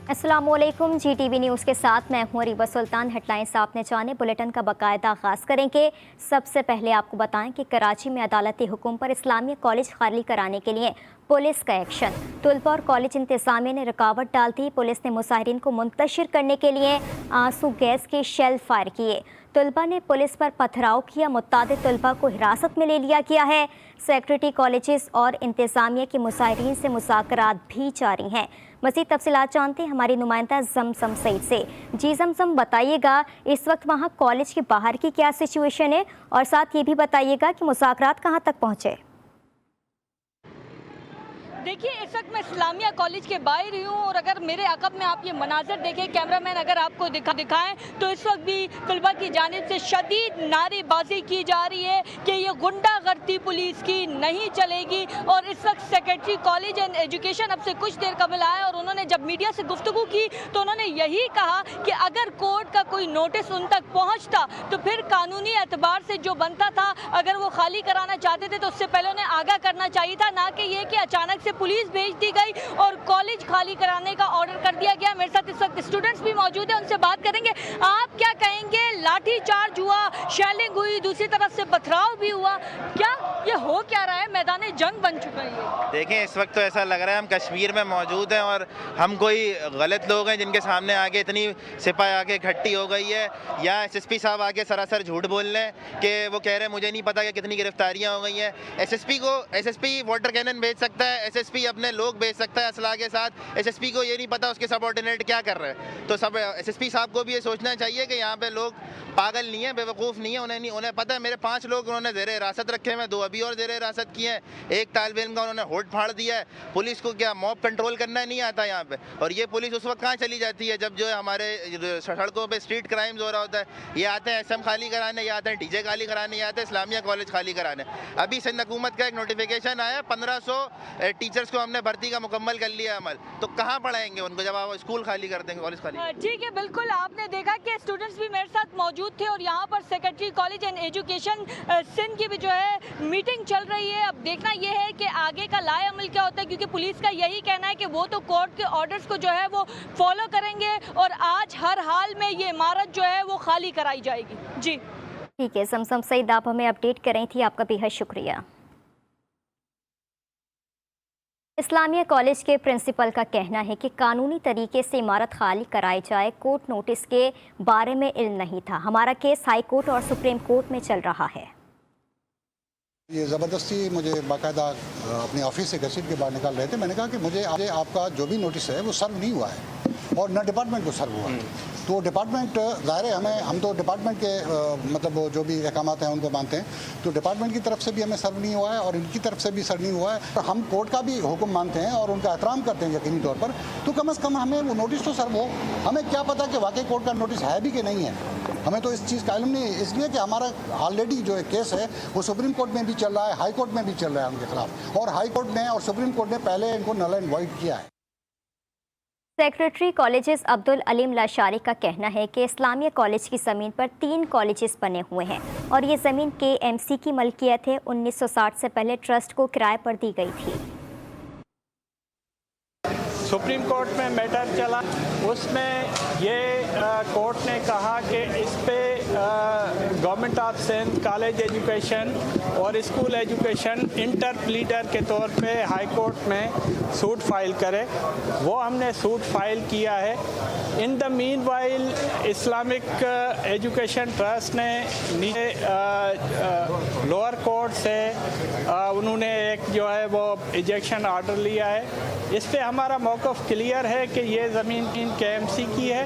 अस्सलामुअलैकुम। GTV news के साथ मैं हूं अरीबा सुल्तान। हेडलाइंस आपने जाने, बुलेटिन का बाकायदा आगाज़ करेंगे। सबसे पहले आपको बताएं कि कराची में अदालती हुक्म पर इस्लामिया कॉलेज खाली कराने के लिए पुलिस का एक्शन। तलबा और कॉलेज इंतज़ामिया ने रुकावट डाल दी। पुलिस ने मुसाहिरीन को मुंतशिर करने के लिए आंसू गैस के शेल फायर किए। तलबा ने पुलिस पर पथराव किया। मुतादिद तलबा को हिरासत में ले लिया गया है। सेक्रेटरी कॉलेजेस और इंतज़ामिया की मुसाहिरीन से मुज़ाकरात भी जारी हैं। मज़ीद तफसीलात जानते हैं हमारी नुमाइंदा जमजम सईद से। जी जमजम, बताइएगा इस वक्त वहाँ कॉलेज के बाहर की क्या सिचुएशन है, और साथ ये भी बताइएगा कि मुज़ाकरात कहाँ तक पहुँचे। देखिए, इस वक्त मैं इस्लामिया कॉलेज के बाहर ही हूँ और अगर मेरे अकब में आप ये मनाजर देखें, कैमरामैन अगर आपको दिखाएं तो इस वक्त भी तलबा की जानिब से शदीद नारेबाजी की जा रही है कि ये गुंडागर्दी पुलिस की नहीं चलेगी। और इस वक्त सेक्रेटरी कॉलेज एंड एजुकेशन अब से कुछ देर कबल आए और उन्होंने जब मीडिया से गुफ्तगू की तो उन्होंने यही कहा कि अगर कोर्ट का कोई नोटिस उन तक पहुँचता तो फिर कानूनी एतबार से जो बनता था, अगर वो खाली कराना चाहते थे तो उससे पहले उन्हें आगाह करना चाहिए था, ना कि ये कि अचानक से पुलिस भेज दी गई और कॉलेज खाली कराने का ऑर्डर कर दिया गया। मेरे साथ इस वक्त स्टूडेंट्स भी मौजूद हैं, उनसे बात करेंगे। आप क्या कहेंगे? लाठी चार्ज हुआ, शेलिंग हुई, दूसरी तरफ से पथराव भी हुआ, क्या ये हो क्या रहा है? मैदान जंग बन चुका है। देखें, इस वक्त तो ऐसा लग रहा है हम कश्मीर में मौजूद हैं और हम कोई गलत लोग हैं जिनके सामने आगे इतनी सिपाही आके इकट्ठी हो गई है, या SSP साहब आके सरासर झूठ बोल रहे हैं कि वो कह रहे हैं मुझे नहीं पता कि कितनी गिरफ्तारियां हो गई हैं। SSP वाटर कैनन भेज सकता है, SSP अपने लोग भेज सकता है असला के साथ। SSP को ये नहीं पता उसके सबऑर्डिनेट क्या कर रहे हैं। तो सब SSP साहब को भी ये सोचना चाहिए कि यहाँ पे लोग पागल नहीं है, बेवकूफ़ नहीं है। उन्हें पता है। मेरे 5 लोग उन्होंने ज़ेरे हिरासत रखे हैं, 2 अभी और ज़ेरे हिरासत किए हैं। एक तालिब इल्म का उन्होंने होठ फाड़ दिया है। पुलिस को क्या मॉब कंट्रोल करना नहीं आता यहाँ पे? और ये पुलिस उस वक्त कहाँ चली जाती है जब जो है हमारे सड़कों पे स्ट्रीट क्राइम्स हो रहा होता है। ये आते हैं SM खाली कराने, ये आते हैं DJ खाली कराने, ये आते हैं इस्लामिया कॉलेज खाली कराने। अभी सिंध हुकूमत का एक नोटिफिकेशन आया, 1500 टीचर्स को हमने भर्ती का मुकम्मल कर लिया अमल। तो कहाँ पढ़ाएंगे उनको जब आप स्कूल खाली कर देंगे, कॉलेज खाली? ठीक है, बिल्कुल। आपने देखा कि स्टूडेंट्स भी मेरे साथ मौजूद थे और यहाँ पर secretary college and education Sindh की भी जो है मीटिंग चल रही है। अब देखना यह है कि आगे का लाए अमल क्या होता है, क्योंकि पुलिस का यही कहना है कि वो तो कोर्ट के ऑर्डर्स को जो है वो फॉलो करेंगे और आज हर हाल में ये इमारत जो है वो खाली कराई जाएगी। जी ठीक है जमजम सईद, आप हमें अपडेट कर रही थी, आपका बेहद शुक्रिया। इस्लामिया कॉलेज के प्रिंसिपल का कहना है कि कानूनी तरीके से इमारत खाली कराई जाए, कोर्ट नोटिस के बारे में इल्म नहीं था। हमारा केस हाई कोर्ट और सुप्रीम कोर्ट में चल रहा है। ये ज़बरदस्ती मुझे बाकायदा अपने ऑफिस से घसीट के बाहर निकाल रहे थे। मैंने कहा कि मुझे आपका जो भी नोटिस है वो सर्व नहीं हुआ है और न डिपार्टमेंट को सर्व हुआ है। तो डिपार्टमेंट ज़ाहिर है हम तो डिपार्टमेंट के मतलब वो जो भी अहकामात हैं उनको मानते हैं। तो डिपार्टमेंट की तरफ से भी हमें सर्व नहीं हुआ है और इनकी तरफ से भी सर्व नहीं हुआ है। तो हम कोर्ट का भी हुक्म मानते हैं और उनका एहतराम करते हैं यकीनी तौर पर। तो कम से कम हमें वो नोटिस तो सर्व हो। हमें क्या पता कि वाकई कोर्ट का नोटिस है भी कि नहीं है, हमें तो इस चीज़ का इल्म नहीं। इसलिए कि हमारा ऑलरेडी जो केस है वो सुप्रीम कोर्ट में भी चल रहा है, हाई कोर्ट में भी चल रहा है उनके खिलाफ, और हाई कोर्ट ने और सुप्रीम कोर्ट ने पहले इनको नल एंड वॉइड किया है। सेक्रेटरी कॉलेजेस अब्दुल अलीम लाशारी का कहना है कि इस्लामिया कॉलेज की ज़मीन पर 3 कॉलेजेस बने हुए हैं और ये ज़मीन KMC की मलकियत है। 1960 से पहले ट्रस्ट को किराए पर दी गई थी। सुप्रीम कोर्ट में मैटर चला, उसमें ये कोर्ट ने कहा कि इस पे government of Sindh college education और स्कूल एजुकेशन इंटरप्लीटर के तौर पे हाई कोर्ट में सूट फाइल करे। वो हमने सूट फाइल किया है। In the meanwhile Islamic education trust ने नीचे लोअर कोर्ट से उन्होंने एक जो है वो इजेक्शन ऑर्डर लिया है। इस पे हमारा मौक़िफ़ क्लियर है कि ये ज़मीन KMC की है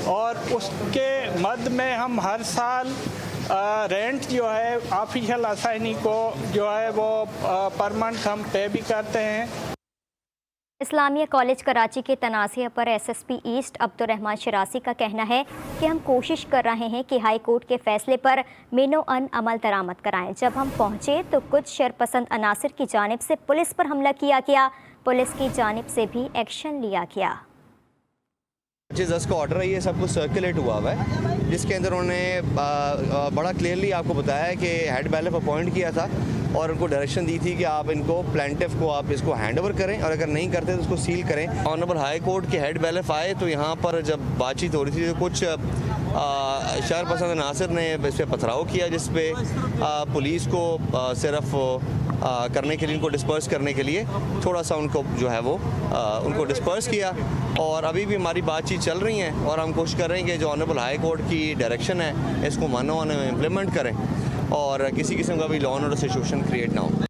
और उसके मद में हम हर साल रेंट जो है ऑफिशियल असाइनी को जो है वो पर मंथ हम पे भी करते हैं। इस्लामिया कॉलेज कराची के तनाज़े पर SSP ईस्ट अब्दुर्रहमान शरासी का कहना है कि हम कोशिश कर रहे हैं कि हाई कोर्ट के फैसले पर मिनो अन अमल दरामद कराएं। जब हम पहुंचे तो कुछ शरपसंद अनासर की जानिब से पुलिस पर हमला किया गया। पुलिस की जानिब से भी एक्शन लिया गया। जज का ऑर्डर है, ये सब कुछ सर्कुलेट हुआ है, जिसके अंदर उन्होंने बड़ा क्लियरली आपको बताया है कि हेड बैलेफ अपॉइंट किया था और उनको डायरेक्शन दी थी कि आप इनको प्लेंटिफ को आप इसको हैंड ओवर करें और अगर नहीं करते तो उसको सील करें। ऑनरेबल हाई कोर्ट के हेड बैलेफ आए तो यहाँ पर जब बातचीत हो रही थी तो कुछ शहर पसंद नासिर ने इस पर पथराव किया, जिस पे पुलिस को सिर्फ करने के लिए, इनको डिस्पर्स करने के लिए थोड़ा सा उनको जो है वो उनको डिस्पर्स किया। और अभी भी हमारी बातचीत चल रही है और हम कोशिश कर रहे हैं कि जो ऑनरेबल हाई कोर्ट की डायरेक्शन है इसको मानो में इम्प्लीमेंट करें और किसी किस्म का भी law and order situation create ना हो।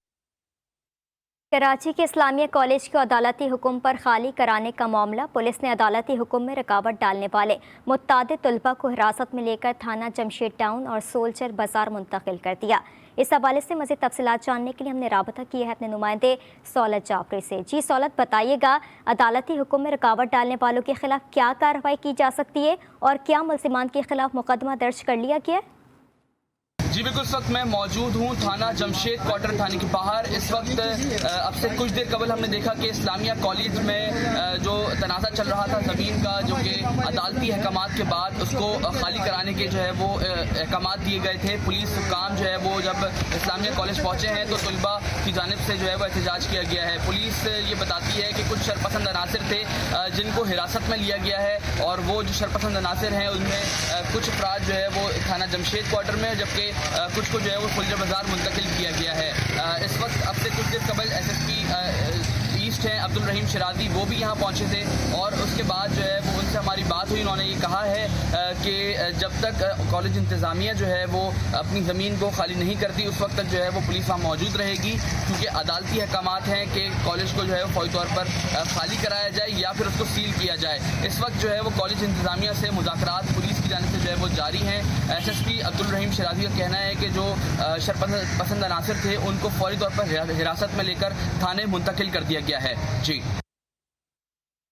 कराची के इस्लामिया कॉलेज को अदालती हुक्म पर खाली कराने का मामला, पुलिस ने अदालती हुक्म में रुकावट डालने वाले मुत्तादिद तलबा को हिरासत में लेकर थाना जमशेद टाउन और सोल्जर बाजार मुंतकिल कर दिया। इस हवाले से मज़ीद तफसीलात जानने के लिए हमने राबता किया है अपने नुमाइंदे सौलत जाफरी से। जी सौलत, बताइएगा अदालती हुक्म में रुकावट डालने वालों के खिलाफ क्या कार्रवाई की जा सकती है और क्या मुल्ज़िमान के खिलाफ मुकदमा दर्ज कर लिया गया है? जी बिल्कुल, इस वक्त मैं मौजूद हूँ थाना जमशेद क्वार्टर थाने के बाहर। इस वक्त अब से कुछ देर कबल हमने देखा कि इस्लामिया कॉलेज में जो तनाज़ा चल रहा था ज़मीन का, जो कि अदालती अहकामात के बाद उसको खाली कराने के जो है वो अहकामात दिए गए थे। पुलिस हुक्काम जो है वो जब इस्लामिया कॉलेज पहुँचे हैं तो तलबा की जानिब से जो है वो एहतजाज किया गया है। पुलिस ये बताती है कि कुछ शरपसंद अनासिर थे जिनको हिरासत में लिया गया है और वो जो शरपसंद अनासिर हैं उनमें कुछ अफराद जो है वो थाना जमशेद क्वार्टर में, जबकि कुछ को जो है वो फुलजर बाजार मुंतकिल किया गया है। इस वक्त अब से कुछ देर कबल SSP ईस्ट हैं अब्दुल रहीम शिराजी, वो भी यहाँ पहुँचे थे और उसके बाद जो है वो उनसे हमारी बात हुई। उन्होंने ये कहा है कि जब तक कॉलेज इंतज़ामिया जो है वो अपनी ज़मीन को खाली नहीं करती उस वक्त तक जो है वो पुलिस वहाँ मौजूद रहेगी, क्योंकि अदालती अहकामात हैं कि कॉलेज को जो है फौरी तौर पर खाली कराया जाए या फिर उसको सील किया जाए। इस वक्त जो है वो कॉलेज इंतज़ामिया से मुज़ाकरात पुलिस की जानिब से जो है वो जारी हैं। SSP अब्दुल रहीम शिराजी का कहना है कि जो शरपसंद अनासिर थे उनको फौरी तौर पर हिरासत में लेकर थाने मुंतकिल कर दिया गया है। जी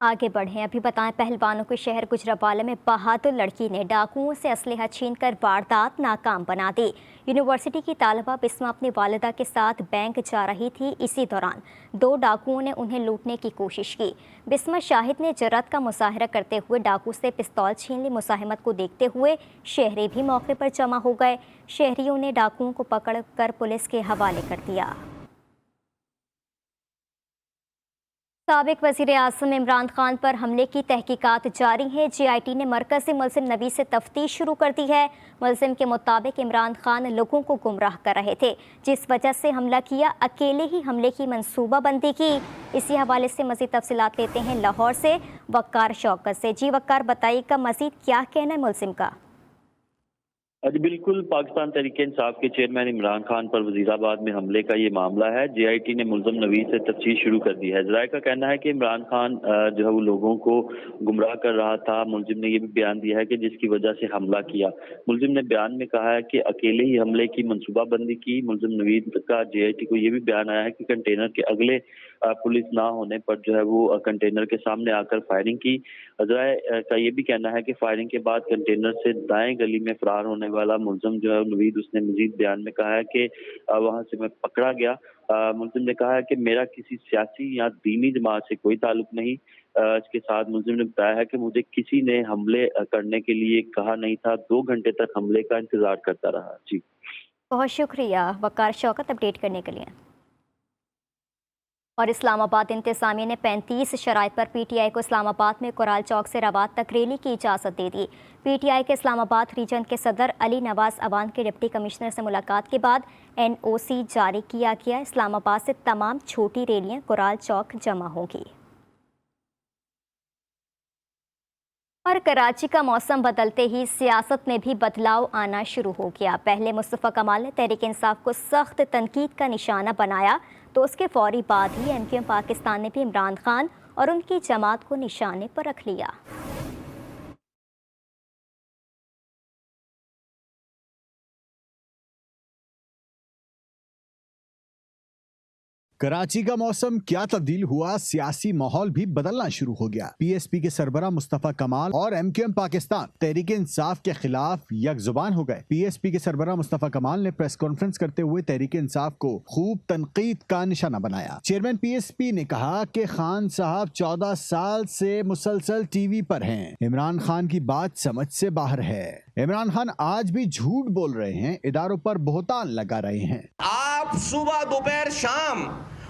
आगे बढ़ें, अभी बताएं पहलवानों के शहर गुजरावाला में बहादुर लड़की ने डाकुओं से असलहा छीनकर वारदात नाकाम बना दी। यूनिवर्सिटी की तालिबा बिस्मा अपनी वालिदा के साथ बैंक जा रही थी। इसी दौरान 2 डाकुओं ने उन्हें लूटने की कोशिश की। बिस्मा शाहिद ने जरत का मुजाहरा करते हुए डाकू से पिस्तौल छीन ली। मुसाहिमत को देखते हुए शहरी भी मौके पर जमा हो गए। शहरियों ने डाकुओं को पकड़कर पुलिस के हवाले कर दिया। साबिक वज़ीर-ए-आज़म इमरान खान पर हमले की तहकीकात जारी है। GIT ने मरकज़ी मुल्ज़िम नवीद से तफ्तीश शुरू कर दी है। मुल्ज़िम के मुताबिक इमरान खान लोगों को गुमराह कर रहे थे, जिस वजह से हमला किया। अकेले ही हमले की मंसूबाबंदी की। इसी हवाले से मज़ीद तफसीलात लेते हैं लाहौर से वक्कार शौकत से। जी वक्कार, बताइएगा मज़ीद क्या कहना है मुल्ज़िम का? जी बिल्कुल, पाकिस्तान तहरीक इंसाफ के चेयरमैन इमरान खान पर वजीराबाद में हमले का ये मामला है। GIT ने मुल्ज़िम नवीद से तफ्तीश शुरू कर दी है। ज़राए का कहना है कि इमरान खान जो है वो लोगों को गुमराह कर रहा था। मुल्ज़िम ने ये भी बयान दिया है कि जिसकी वजह से हमला किया। मुल्ज़िम ने बयान में कहा है कि अकेले ही हमले की मनसूबाबंदी की। मुल्ज़िम नवीद का GIT को ये भी बयान आया है कि कंटेनर के अगले पुलिस ना होने पर जो है वो कंटेनर के सामने आकर फायरिंग की। ज़राए का ये भी कहना है कि फायरिंग के बाद कंटेनर से दाएं गली में फरार होने वाला मुल्ज़िम जो है नवीद, उसने मजीद बयान में कहा है कि वहां से मैं पकड़ा गया। मुल्ज़िम ने कहा है कि मेरा किसी सियासी या दीनी जमात से कोई ताल्लुक नहीं। इसके साथ मुल्ज़िम ने बताया है कि मुझे किसी ने हमले करने के लिए कहा नहीं था। 2 घंटे तक हमले का इंतजार करता रहा। जी बहुत शुक्रिया वकार शौकत अपडेट करने के लिए। और इस्लामाबाद इंतज़ामिया ने 35 शराइत पर PTI को इस्लामाबाद में कोराल चौक से रवात तक रैली की इजाज़त दे दी। PTI के इस्लामाबाद रीजन के सदर अली नवाज अवान के डिप्टी कमिश्नर से मुलाकात के बाद NOC जारी किया गया। इस्लामाबाद से तमाम छोटी रैलियाँ कोराल चौक जमा होंगी। और कराची का मौसम बदलते ही सियासत में भी बदलाव आना शुरू हो गया। पहले मुस्तफ़ा कमाल ने तहरीक इंसाफ को सख्त तनकीद का निशाना बनाया, तो उसके फौरी बाद ही MQM पाकिस्तान ने भी इमरान खान और उनकी जमात को निशाने पर रख लिया। कराची का मौसम क्या तब्दील हुआ, सियासी माहौल भी बदलना शुरू हो गया। PSP के सरबरा मुस्तफ़ा कमाल और MQM पाकिस्तान तहरीक इंसाफ के खिलाफ यकजुबान हो गए। PSP के सरबरा मुस्तफ़ा कमाल ने प्रेस कॉन्फ्रेंस करते हुए तहरीक इंसाफ को खूब तनकीद का निशाना बनाया। चेयरमैन PSP ने कहा कि खान साहब 14 साल से मुसलसल TV पर हैं। इमरान खान की बात समझ से बाहर है। इमरान खान आज भी झूठ बोल रहे हैं, इदारों पर बोहतान लगा रहे हैं। आप आप सुबह दोपहर शाम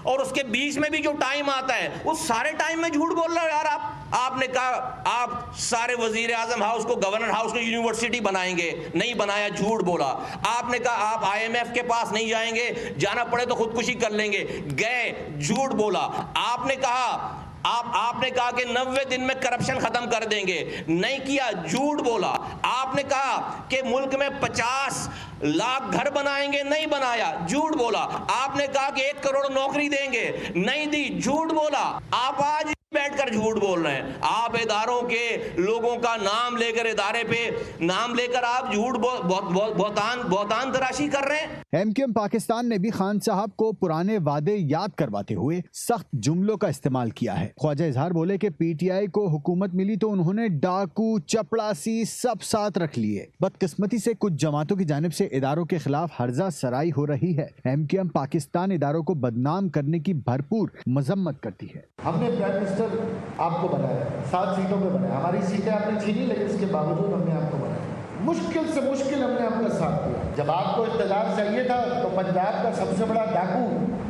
और उसके बीच में भी जो टाइम आता है उस सारे टाइम में झूठ बोल रहे हो यार आप। आपने कहा आप सारे वजीर आजम हाउस को गवर्नर हाउस को यूनिवर्सिटी बनाएंगे, नहीं बनाया, झूठ बोला। आपने कहा आप IMF के पास नहीं जाएंगे, जाना पड़े तो खुदकुशी कर लेंगे, गए, झूठ बोला। आपने कहा कि 90 दिन में करप्शन खत्म कर देंगे, नहीं किया, झूठ बोला। आपने कहा कि मुल्क में 50 लाख घर बनाएंगे, नहीं बनाया, झूठ बोला। आपने कहा कि 1 करोड़ नौकरी देंगे, नहीं दी, झूठ बोला। आप आज बैठकर झूठ बोल रहे हैं। आप इदारों के लोगों का नाम लेकर, इदारे पे नाम लेकर आप झूठ बहुतान तराशी कर रहे हैं। MQM पाकिस्तान ने भी खान साहब को पुराने वादे याद करवाते हुए सख्त जुमलों का इस्तेमाल किया है। ख्वाजा इजहार बोले कि PTI को हुकूमत मिली तो उन्होंने डाकू, चपड़ासी सब साथ रख लिए। बदकिस्मती से कुछ जमातों की जानिब से इदारों के खिलाफ हर्जा सराई हो रही है। MQM पाकिस्तान इदारों को बदनाम करने की भरपूर मजम्मत करती है। हमने प्राइम मिनिस्टर आपको बनाया, 7 सीटों पे बनाया, हमारी सीटें आपने छीनी, लेकिन इसके बावजूद हमने आपको बनाया। मुश्किल से मुश्किल हमने आपका साथ दिया। जब आपको इख्तियार चाहिए था तो पंजाब का सबसे बड़ा डाकू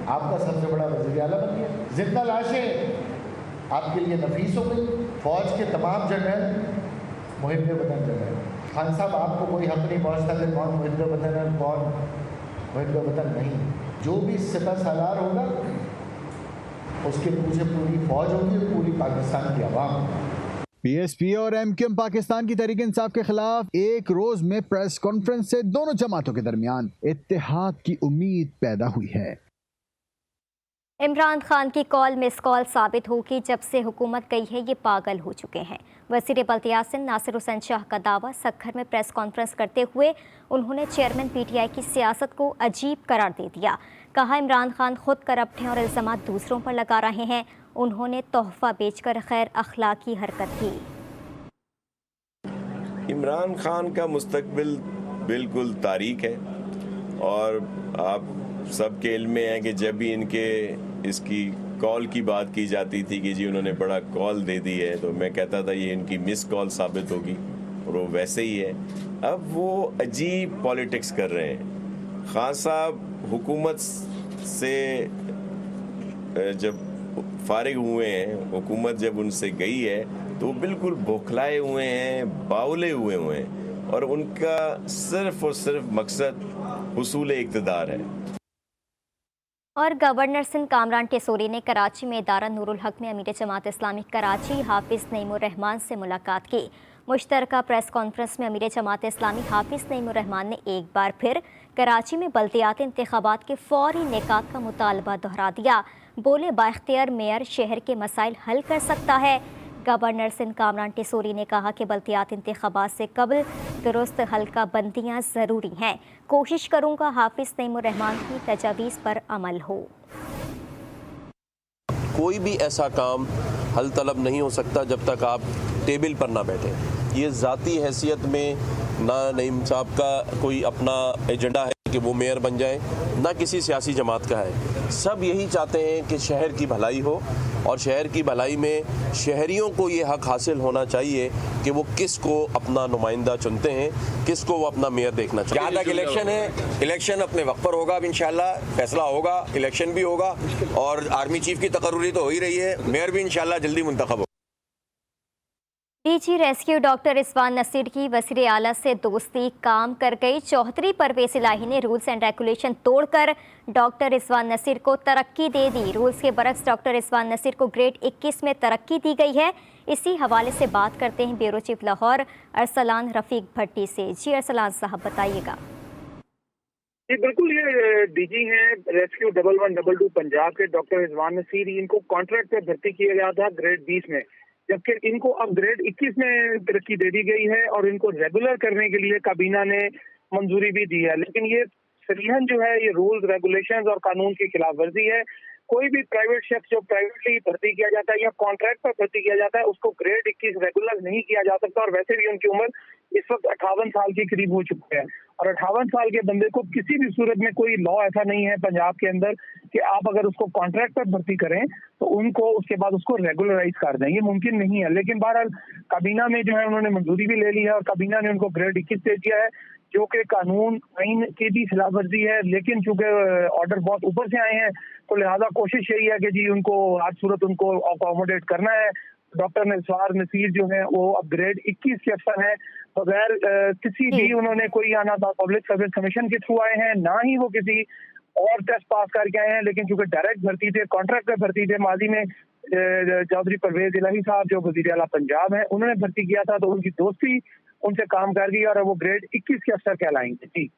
आपका सबसे बड़ा वज़ीर आला बन गया। जिंदा लाशें आपके लिए नफीस हो गई। फौज के तमाम जनरल मुहिब वतन जनरल, खान साहब आपको कोई हक नहीं पहुँचता कि कौन मुहिब वतन है, कौन मुहिब वतन नहीं। जो भी सिपह सालार होगा उसके पीछे पूरी फौज होगी, पूरी पाकिस्तान की आवाम। PSP और MQM पाकिस्तान की तहरीक इंसाफ के खिलाफ एक रोज में प्रेस कॉन्फ्रेंस से दोनों जमातों के दरमियान इत्तेहाद की उम्मीद पैदा हुई है। इमरान खान की कॉल मिस कॉल साबित होगी। जब से हुकूमत गई है ये पागल हो चुके हैं। वज़ीर बल्दियात नासिर हुसैन शाह का दावा। सक्खर में प्रेस कॉन्फ्रेंस करते हुए उन्होंने चेयरमैन PTI की सियासत को अजीब करार दे दिया। कहा इमरान खान खुद करप्ट हैं और इल्ज़ामात दूसरों पर लगा रहे हैं। उन्होंने तोहफा बेचकर खैर अखलाकी हरकत की। इमरान खान का मुस्तकबिल बिल्कुल तारीक है और आप सबके इल्म में है कि जब भी इनके इसकी कॉल की बात की जाती थी कि जी उन्होंने बड़ा कॉल दे दी है, तो मैं कहता था ये इनकी मिस कॉल साबित होगी और वो वैसे ही है। अब वो अजीब पॉलिटिक्स कर रहे हैं। खान साहब हुकूमत से जब फारिग हुए हैं, हुकूमत जब उनसे गई है तो बिल्कुल बौखलाए हुए हैं, बावले हुए हैं और उनका सिर्फ और सिर्फ मकसद हुसूल इक़्तिदार है। और गवर्नर सिंध कामरान टेसोरी ने कराची में इदारा नूरुल हक में अमीर जमात इस्लामी कराची हाफिज़ नईमुर रहमान से मुलाकात की। मुश्तरका प्रेस कॉन्फ्रेंस में अमीर जमात इस्लामी हाफिज़ नईमुर रहमान ने एक बार फिर कराची में बल्दियाती इंतखाबात के फौरी निकात का मुतालबा दोहरा दिया। बोले बाइख्तियार मेयर शहर के मसाइल हल कर सकता है। गवर्नर सिंध कामरान टेसोरी ने कहा कि बल्दियाती इंतखाबात से कबल दुरुस्त हल्का बंदियाँ ज़रूरी हैं। कोशिश करूँगा हाफिज़ नईमुर रहमान की तजावीज़ पर अमल हो। कोई भी ऐसा काम हल तलब नहीं हो सकता जब तक आप टेबल पर ना बैठे। ये ज़ाती हैसियत में ना नईम साहब का कोई अपना एजेंडा है कि वो मेयर बन जाएं, ना किसी सियासी जमात का है। सब यही चाहते हैं कि शहर की भलाई हो और शहर की भलाई में शहरियों को ये हक हासिल होना चाहिए कि वो किस को अपना नुमाइंदा चुनते हैं, किस को वो अपना मेयर देखना चाहिए। जहाँ तक इलेक्शन है, इलेक्शन अपने वक्त पर होगा, अब इंशाल्लाह फैसला होगा, इलेक्शन भी होगा और आर्मी चीफ की तकर्रुरी तो हो ही रही है, मेयर भी इंशाल्लाह जल्दी मुंतखब हो। DG rescue doctor Rizwan Naseer की वज़ीर आला से दोस्ती काम कर गई। चौधरी परवेज इलाही ने रूल्स एंड रेगुलेशन तोड़कर डॉक्टर रिजवान नसीर को तरक्की दे दी। रूल्स के बरक्स डॉक्टर रिजवान नसीर को ग्रेड 21 में तरक्की दी गई है। इसी हवाले से बात करते हैं ब्यूरो चीफ लाहौर अरसलान रफीक भट्टी से। जी अरसलान साहब बताइएगा। जी बिल्कुल, ये डीजी हैं रेस्क्यू 1112 पंजाब के डॉक्टर रिजवान नसीर। इनको कॉन्ट्रैक्ट पर भर्ती किया गया था ग्रेड 20 में, जबकि इनको अब ग्रेड 21 में तरक्की दे दी गई है और इनको रेगुलर करने के लिए काबीना ने मंजूरी भी दी है। लेकिन ये सरीहन जो है ये रूल्स रेगुलेशंस और कानून की खिलाफ वर्जी है। कोई भी प्राइवेट शख्स जो प्राइवेटली भर्ती किया जाता है या कॉन्ट्रैक्ट पर भर्ती किया जाता है उसको ग्रेड 21 रेगुलर नहीं किया जा सकता। और वैसे भी उनकी उम्र इस वक्त 58 साल के करीब हो चुकी है और 58 साल के बंदे को किसी भी सूरत में कोई लॉ ऐसा नहीं है पंजाब के अंदर कि आप अगर उसको कॉन्ट्रैक्ट पर भर्ती करें तो उनको उसके बाद उसको रेगुलराइज कर दें, ये मुमकिन नहीं है। लेकिन बहरहाल काबीना में जो है उन्होंने मंजूरी भी ले ली है और काबीना ने उनको ग्रेड 21 दे दिया है, जो कि कानून आइन की भी खिलाफ वर्जी है। लेकिन चूंकि ऑर्डर बहुत ऊपर से आए हैं तो लिहाजा कोशिश यही है कि जी उनको हर सूरत उनको अकोमोडेट करना है। डॉक्टर निसार नसीर जो है वो अब ग्रेड 21 के अफसर हैं, बगैर किसी भी उन्होंने कोई आना था पब्लिक सर्विस कमीशन के थ्रू आए हैं, ना ही वो किसी और टेस्ट पास करके आए हैं। लेकिन चूंकि डायरेक्ट भर्ती थे, कॉन्ट्रैक्ट पे भर्ती थे, माजी में चौधरी परवेज इलाही साहब जो वजीर आला पंजाब है उन्होंने भर्ती किया था, तो उनकी दोस्ती उनसे काम कर गई और वो ग्रेड 21 के अफसर कहलाएंगे। जी,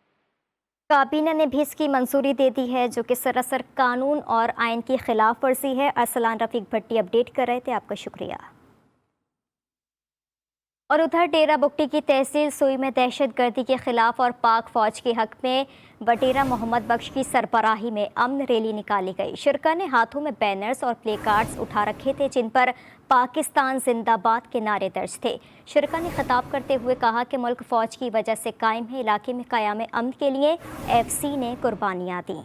काबीना ने भी इसकी मंजूरी दे दी है, जो कि सरासर कानून और आइन की खिलाफ वर्जी है। अरसलान रफीक भट्टी अपडेट कर रहे थे, आपका शुक्रिया। और उधर डेरा बुगटी की तहसील सुई में दहशतगर्दी के खिलाफ और पाक फौज के हक में बटेरा मोहम्मद बख्श की सरबराही में अमन रैली निकाली गई। शिरका ने हाथों में बैनर्स और प्ले कार्ड्स उठा रखे थे जिन पर पाकिस्तान जिंदाबाद के नारे दर्ज थे। शिरका ने खिताब करते हुए कहा कि मुल्क फौज की वजह से कायम है, इलाके में क़याम अमन के लिए FC ने कुर्बानियाँ दी।